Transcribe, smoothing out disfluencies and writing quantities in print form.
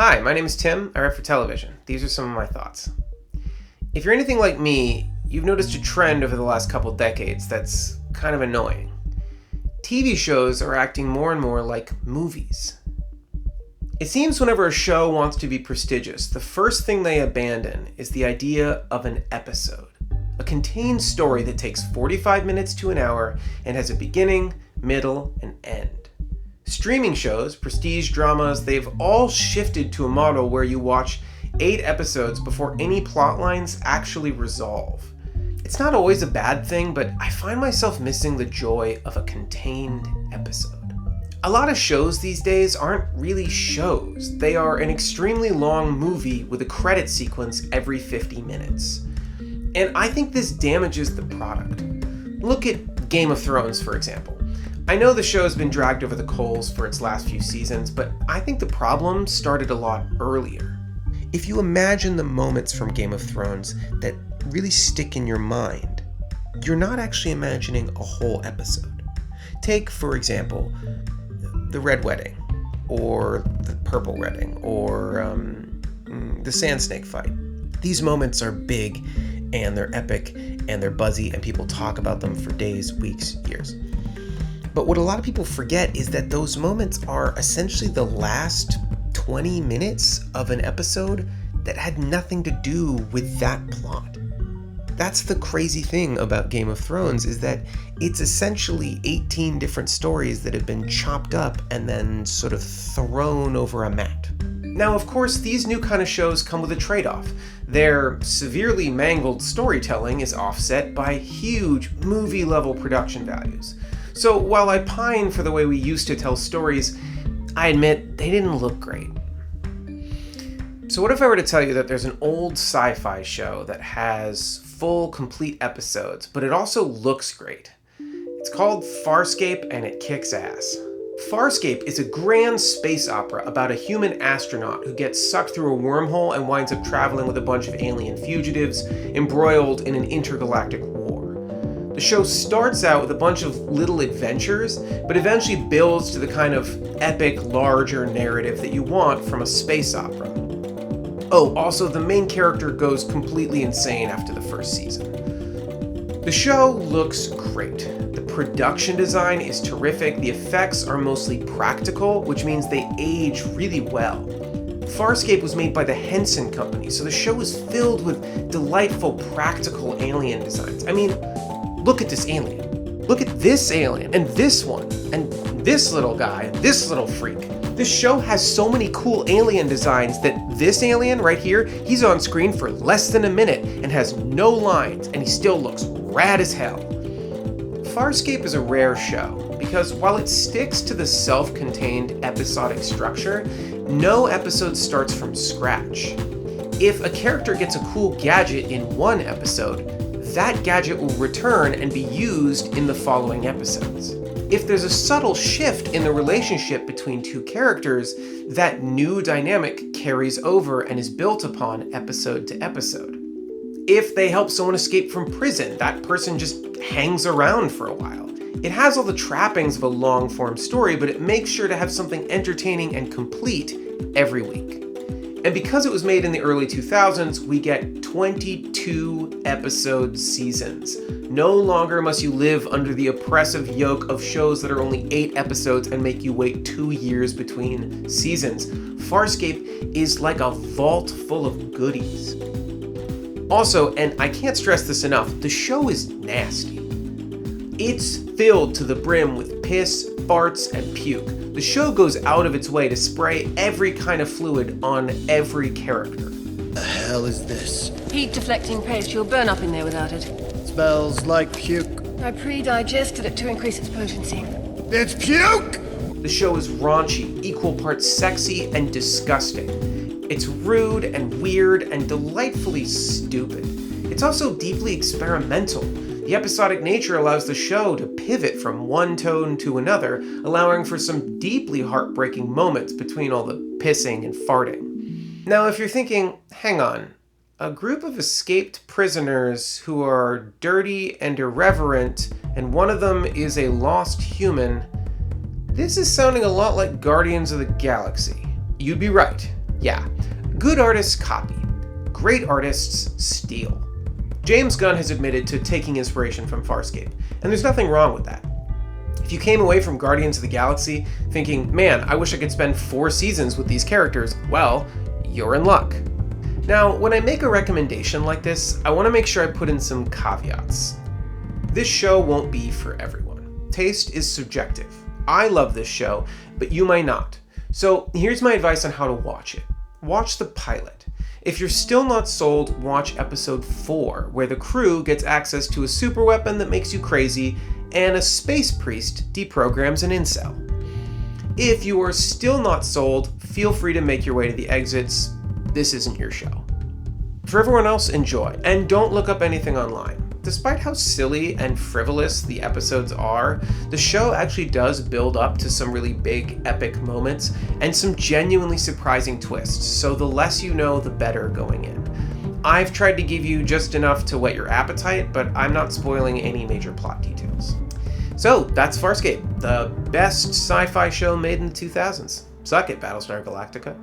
Hi, my name is Tim. I write for television. These are some of my thoughts. If you're anything like me, you've noticed a trend over the last couple decades that's kind of annoying. TV shows are acting more and more like movies. It seems whenever a show wants to be prestigious, the first thing they abandon is the idea of an episode. A contained story that takes 45 minutes to an hour and has a beginning, middle, and end. Streaming shows, prestige dramas, they've all shifted to a model where you watch 8 episodes before any plot lines actually resolve. It's not always a bad thing, but I find myself missing the joy of a contained episode. A lot of shows these days aren't really shows. They are an extremely long movie with a credit sequence every 50 minutes. And I think this damages the product. Look at Game of Thrones, for example. I know the show has been dragged over the coals for its last few seasons, but I think the problem started a lot earlier. If you imagine the moments from Game of Thrones that really stick in your mind, you're not actually imagining a whole episode. Take, for example, the Red Wedding, or the Purple Wedding, or the Sand Snake fight. These moments are big, and they're epic, and they're buzzy, and people talk about them for days, weeks, years. But what a lot of people forget is that those moments are essentially the last 20 minutes of an episode that had nothing to do with that plot. That's the crazy thing about Game of Thrones, is that it's essentially 18 different stories that have been chopped up and then sort of thrown over a mat. Now, of course, these new kind of shows come with a trade-off. Their severely mangled storytelling is offset by huge movie-level production values. So while I pine for the way we used to tell stories, I admit they didn't look great. So what if I were to tell you that there's an old sci-fi show that has full, complete episodes, but it also looks great? It's called Farscape, and it kicks ass. Farscape is a grand space opera about a human astronaut who gets sucked through a wormhole and winds up traveling with a bunch of alien fugitives, embroiled in an intergalactic war. The show starts out with a bunch of little adventures, but eventually builds to the kind of epic, larger narrative that you want from a space opera. Oh, also, the main character goes completely insane after the first season. The show looks great. The production design is terrific. The effects are mostly practical, which means they age really well. Farscape was made by the Henson Company, so the show is filled with delightful practical alien designs. I mean, look at this alien. Look at this alien, and this one, and this little guy, and this little freak. This show has so many cool alien designs that this alien right here, he's on screen for less than a minute and has no lines, and he still looks rad as hell. Farscape is a rare show because while it sticks to the self-contained episodic structure, no episode starts from scratch. If a character gets a cool gadget in one episode, that gadget will return and be used in the following episodes. If there's a subtle shift in the relationship between two characters, that new dynamic carries over and is built upon episode to episode. If they help someone escape from prison, that person just hangs around for a while. It has all the trappings of a long-form story, but it makes sure to have something entertaining and complete every week. And because it was made in the early 2000s, we get 22 episode seasons. No longer must you live under the oppressive yoke of shows that are only 8 episodes and make you wait 2 years between seasons. Farscape is like a vault full of goodies. Also, and I can't stress this enough, the show is nasty. It's filled to the brim with piss, farts, and puke. The show goes out of its way to spray every kind of fluid on every character. The hell is this? Heat deflecting paste. You'll burn up in there without it. Smells like puke. I pre-digested it to increase its potency. It's puke! The show is raunchy, equal parts sexy and disgusting. It's rude and weird and delightfully stupid. It's also deeply experimental. The episodic nature allows the show to pivot from one tone to another, allowing for some deeply heartbreaking moments between all the pissing and farting. Now, if you're thinking, hang on, a group of escaped prisoners who are dirty and irreverent, and one of them is a lost human, this is sounding a lot like Guardians of the Galaxy. You'd be right. Yeah, good artists copy. Great artists steal. James Gunn has admitted to taking inspiration from Farscape, and there's nothing wrong with that. If you came away from Guardians of the Galaxy thinking, man, I wish I could spend 4 seasons with these characters, well, you're in luck. Now, when I make a recommendation like this, I want to make sure I put in some caveats. This show won't be for everyone. Taste is subjective. I love this show, but you might not. So here's my advice on how to watch it. Watch the pilot. If you're still not sold, watch episode 4, where the crew gets access to a super weapon that makes you crazy, and a space priest deprograms an incel. If you are still not sold, feel free to make your way to the exits. This isn't your show. For everyone else, enjoy, and don't look up anything online. Despite how silly and frivolous the episodes are, the show actually does build up to some really big, epic moments and some genuinely surprising twists, so the less you know, the better going in. I've tried to give you just enough to whet your appetite, but I'm not spoiling any major plot details. So, that's Farscape, the best sci-fi show made in the 2000s. Suck it, Battlestar Galactica.